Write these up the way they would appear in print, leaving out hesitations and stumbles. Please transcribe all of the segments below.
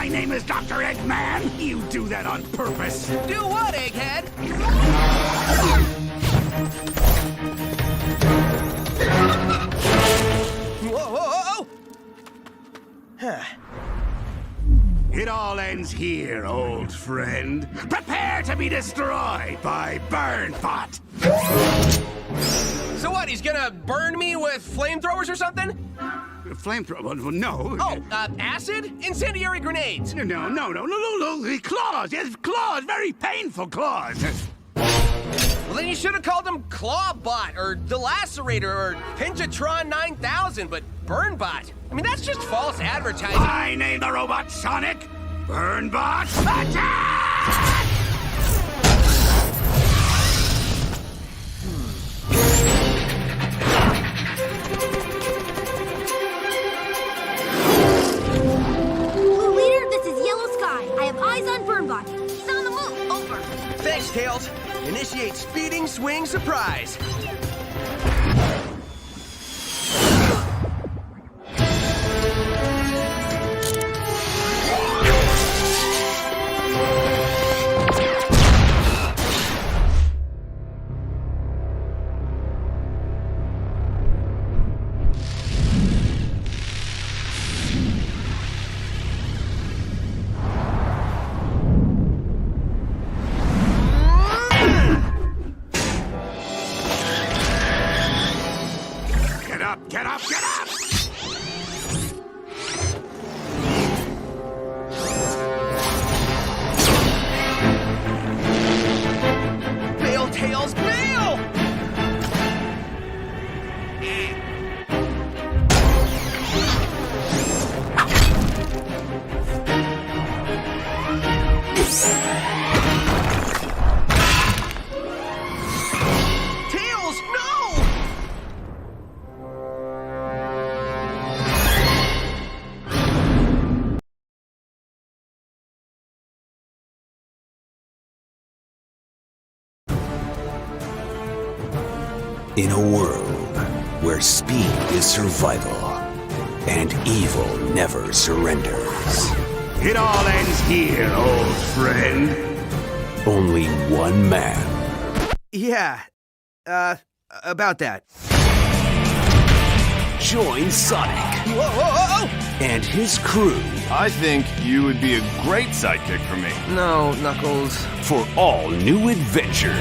my name is Dr. Eggman? You do that on purpose. Do what, Egghead? Whoa, whoa, whoa! It all ends here, old friend. Prepare to be destroyed by Burnbot. So what, he's gonna burn me with flamethrowers or something? Flamethrower? No. Oh, acid? Incendiary grenades? No. The claws. Yes, claws. Very painful claws. Well, then you should have called him Clawbot, or Delacerator, or Pinchatron 9000, but Burnbot. I mean, that's just false advertising. I name the robot Sonic. Burnbot, attack! Blue Leader, this is Yellow Sky. I have eyes on Burnbot. He's on the move. Over. Thanks, Tails. Initiate speeding swing surprise. Get up! Bail, Tails, bail! Tails, no! In a world where speed is survival and evil never surrenders, It all ends here, old friend. only one man Yeah, about that. joins Sonic Whoa, whoa, whoa, whoa! and his crew I think you would be a great sidekick for me. No, Knuckles. for all new adventures.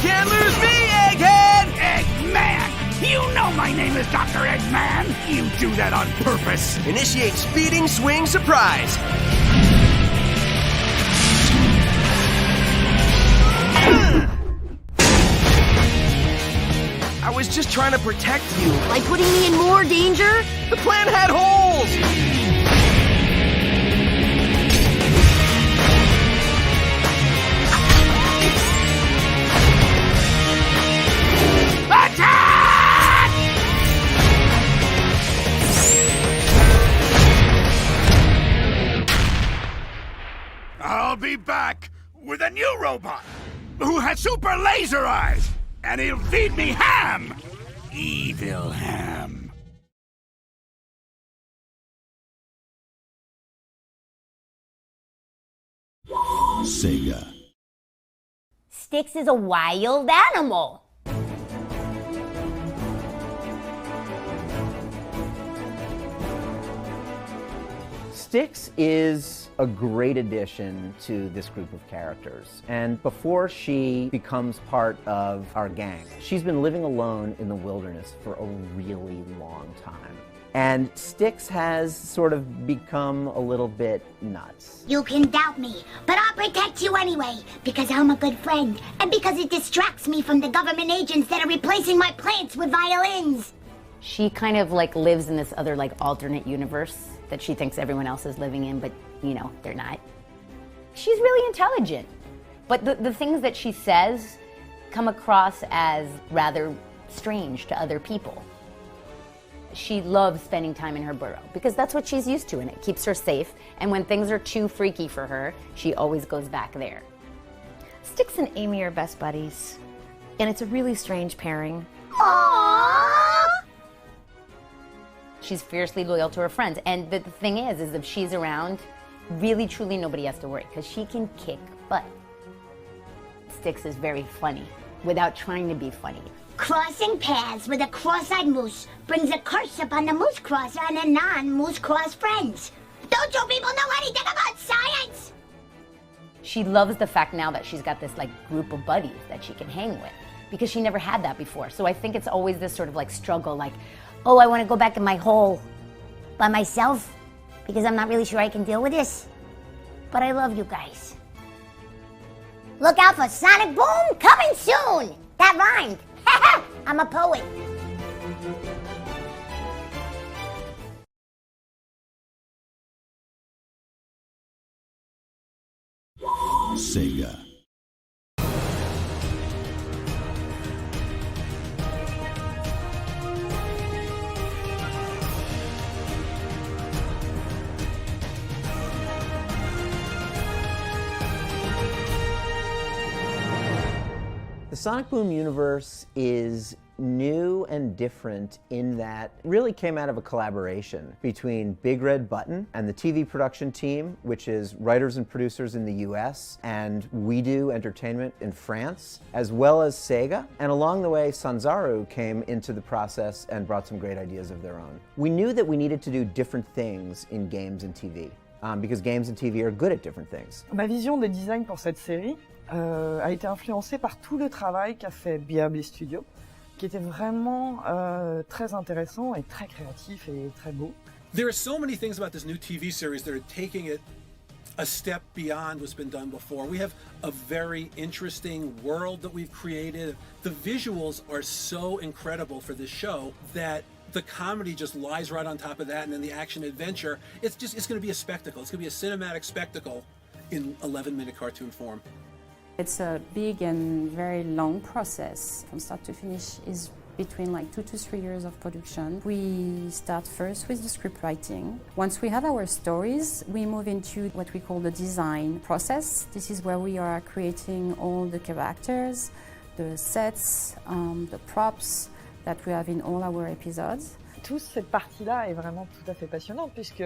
Can't lose me, Egghead! Eggman! You know my name is Dr. Eggman. You do that on purpose. Initiate speeding swing surprise. I was just trying to protect you. By putting me in more danger? The plan had holes! Attack! I'll be back with a new robot who has super laser eyes, and he'll feed me ham. Evil ham. Sega. Styx is a wild animal. Styx is a great addition to this group of characters. And before she becomes part of our gang, she's been living alone in the wilderness for a really long time. And Styx has sort of become a little bit nuts. You can doubt me, but I'll protect you anyway, because I'm a good friend, and because it distracts me from the government agents that are replacing my plants with violins. She kind of like lives in this other like alternate universe that she thinks everyone else is living in, but you know, they're not. She's really intelligent, but the things that she says come across as rather strange to other people. She loves spending time in her burrow because that's what she's used to and it keeps her safe. And when things are too freaky for her, she always goes back there. Styx and Amy are best buddies, and it's a really strange pairing. Aww! She's fiercely loyal to her friends. And the thing is if she's around, really, truly nobody has to worry, because she can kick butt. Styx is very funny, without trying to be funny. Crossing paths with a cross-eyed moose brings a curse upon the moose crosser and the non-moose cross friends. Don't you people know anything about science? She loves the fact now that she's got this like group of buddies that she can hang with, because she never had that before. So I think it's always this sort of like struggle, like, oh, I want to go back in my hole by myself because I'm not really sure I can deal with this. But I love you guys. Look out for Sonic Boom coming soon. That rhymed. I'm a poet. Sega. The Sonic Boom universe is new and different in that it really came out of a collaboration between Big Red Button and the TV production team, which is writers and producers in the US, and We Do Entertainment in France, as well as Sega. And along the way, Sanzaru came into the process and brought some great ideas of their own. We knew that we needed to do different things in games and TV, because games and TV are good at different things. Ma vision des designs pour cette série a été influencée par tout le travail qu'a fait BRB Studio, qui était vraiment très intéressant et très créatif et très beau. There are so many things about this new TV series that are taking it a step beyond what's been done before. We have a very interesting world that we've created. The visuals are so incredible for this show that the comedy just lies right on top of that, and then the action adventure, it's going to be a spectacle. It's going to be a cinematic spectacle in 11-minute cartoon form. It's a big and very long process. From start to finish is between like 2 to 3 years of production. We start first with the script writing. Once we have our stories, we move into what we call the design process. This is where we are creating all the characters, the sets, the props that we have in all our episodes. Toute cette partie-là est vraiment tout à fait passionnante, puisque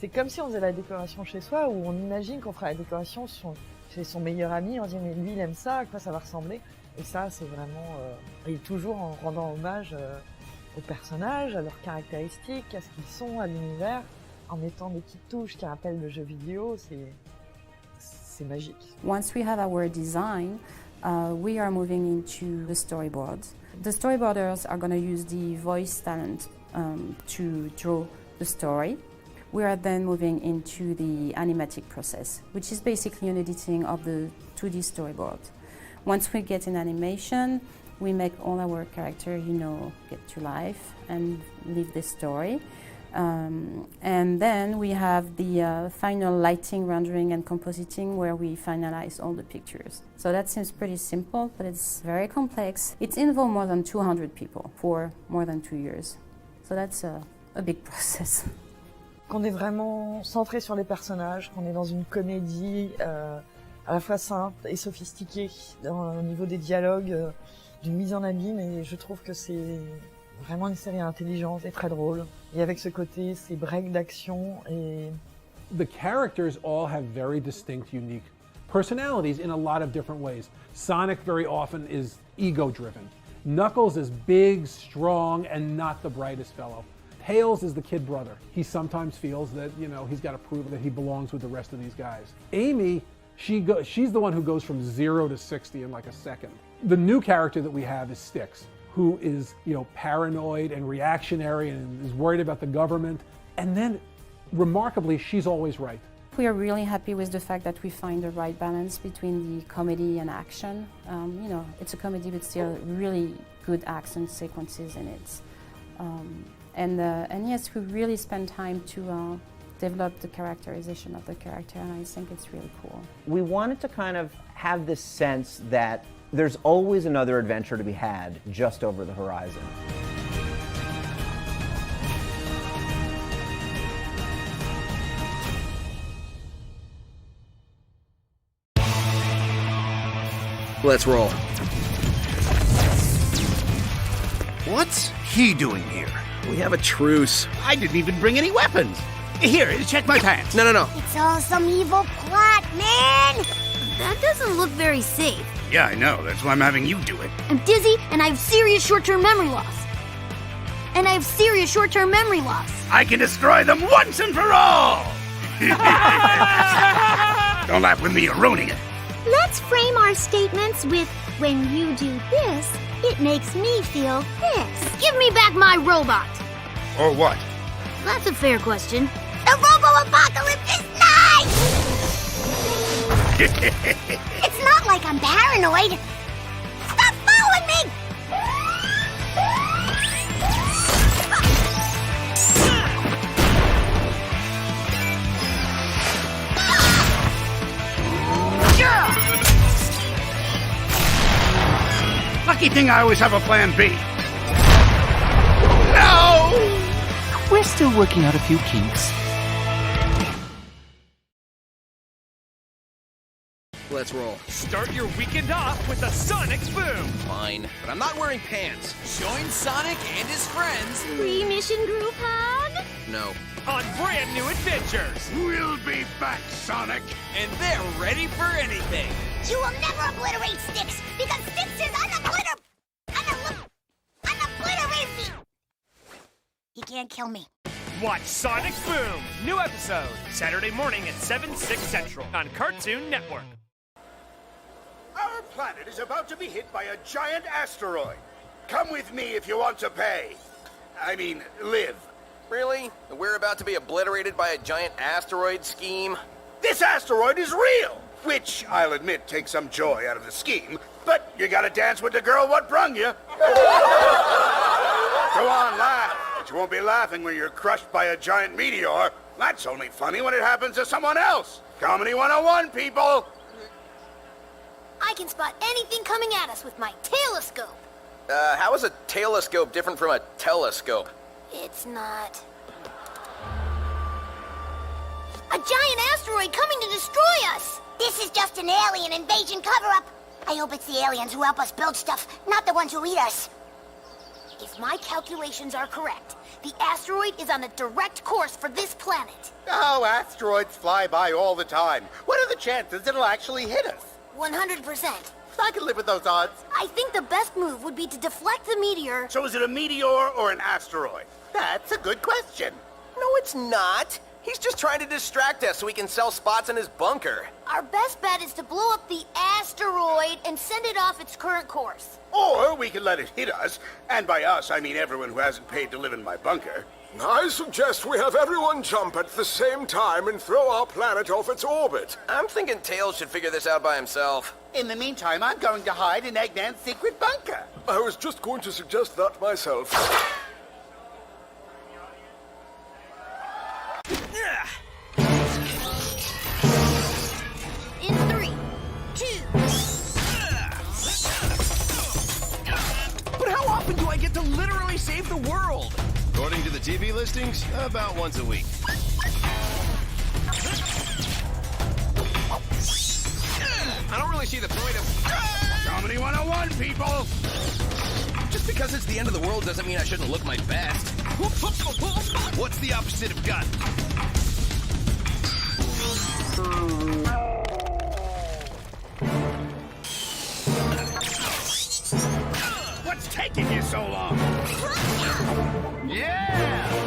c'est comme si on faisait la décoration chez soi, où on imagine qu'on fera la décoration chez son meilleur ami, on dit mais lui il aime ça, à quoi ça va ressembler? Et ça c'est vraiment, et toujours en rendant hommage aux personnages, à leurs caractéristiques, à ce qu'ils sont, à l'univers, en mettant des petites touches qui rappellent le jeu vidéo, c'est magique. Once we have our design, we are moving into the storyboard. The storyboarders are going to use the voice talent to draw the story. We are then moving into the animatic process, which is basically an editing of the 2D storyboard. Once we get in animation, we make all our characters, get to life and live this story. And then we have the final lighting, rendering and compositing, where we finalize all the pictures. So that seems pretty simple, but it's very complex. It's involved more than 200 people for more than 2 years. So that's a big process. Qu'on est vraiment centré sur les personnages, qu'on est dans une comédie à la fois simple et sophistiquée au niveau des dialogues, d'une mise en abîme, et je trouve que c'est vraiment une série intelligente et très drôle. Et avec ce côté, ces breaks d'action et... The characters all have very distinct, unique personalities in a lot of different ways. Sonic very often is ego-driven. Knuckles is big, strong, and not the brightest fellow. Tails is the kid brother. He sometimes feels that, he's got to prove that he belongs with the rest of these guys. Amy, she's the one who goes from 0 to 60 in like a second. The new character that we have is Styx, who is, paranoid and reactionary and is worried about the government. And then, remarkably, she's always right. We are really happy with the fact that we find the right balance between the comedy and action. It's a comedy, but still really good action sequences in it. And yes, we really spend time to develop the characterization of the character, and I think it's really cool. We wanted to kind of have this sense that there's always another adventure to be had just over the horizon. Let's roll. What's he doing here? We have a truce. I didn't even bring any weapons. Here, check my pants. No. It's all some evil plot, man! That doesn't look very safe. Yeah, I know. That's why I'm having you do it. I'm dizzy and I have serious short-term memory loss. I can destroy them once and for all! Don't laugh with me, you're ruining it. Let's frame our statements with, when you do this, it makes me feel this. Give me back my robot. Or what? That's a fair question. The Robo-Apocalypse is nice! It's not like I'm paranoid. Stop following me! Lucky thing I always have a plan B. No! We're still working out a few kinks. Let's roll. Start your weekend off with a Sonic Boom. Fine, but I'm not wearing pants. Join Sonic and his friends. Pre-mission group hug? No. On brand new adventures. We'll be back, Sonic. And they're ready for anything. You will never obliterate Styx, because Styx is unobliterated. He can't kill me. Watch Sonic Boom. New episode. Saturday morning at 7/6 Central on Cartoon Network. Our planet is about to be hit by a giant asteroid. Come with me if you want to pay. I mean, live. Really? We're about to be obliterated by a giant asteroid scheme? This asteroid is real, which I'll admit takes some joy out of the scheme, but you gotta dance with the girl what brung you. Go on, laugh, but you won't be laughing when you're crushed by a giant meteor. That's only funny when it happens to someone else. Comedy 101, people! I can spot anything coming at us with my telescope. How is a telescope different from a telescope? It's not. A giant asteroid coming to destroy us! This is just an alien invasion cover-up. I hope it's the aliens who help us build stuff, not the ones who eat us. If my calculations are correct, the asteroid is on a direct course for this planet. Oh, asteroids fly by all the time. What are the chances it'll actually hit us? 100%. I can live with those odds. I think the best move would be to deflect the meteor. So is it a meteor or an asteroid? That's a good question. No, it's not. He's just trying to distract us so he can sell spots in his bunker. Our best bet is to blow up the asteroid and send it off its current course. Or we can let it hit us, and by us I mean everyone who hasn't paid to live in my bunker. I suggest we have everyone jump at the same time and throw our planet off its orbit. I'm thinking Tails should figure this out by himself. In the meantime, I'm going to hide in Eggman's secret bunker. I was just going to suggest that myself. In 3, 2... But how often do I get to literally save the world? According to the TV listings, about once a week. I don't really see the point of... Comedy 101, people! Just because it's the end of the world doesn't mean I shouldn't look my best. What's the opposite of gut? What's taking you so long? Yeah!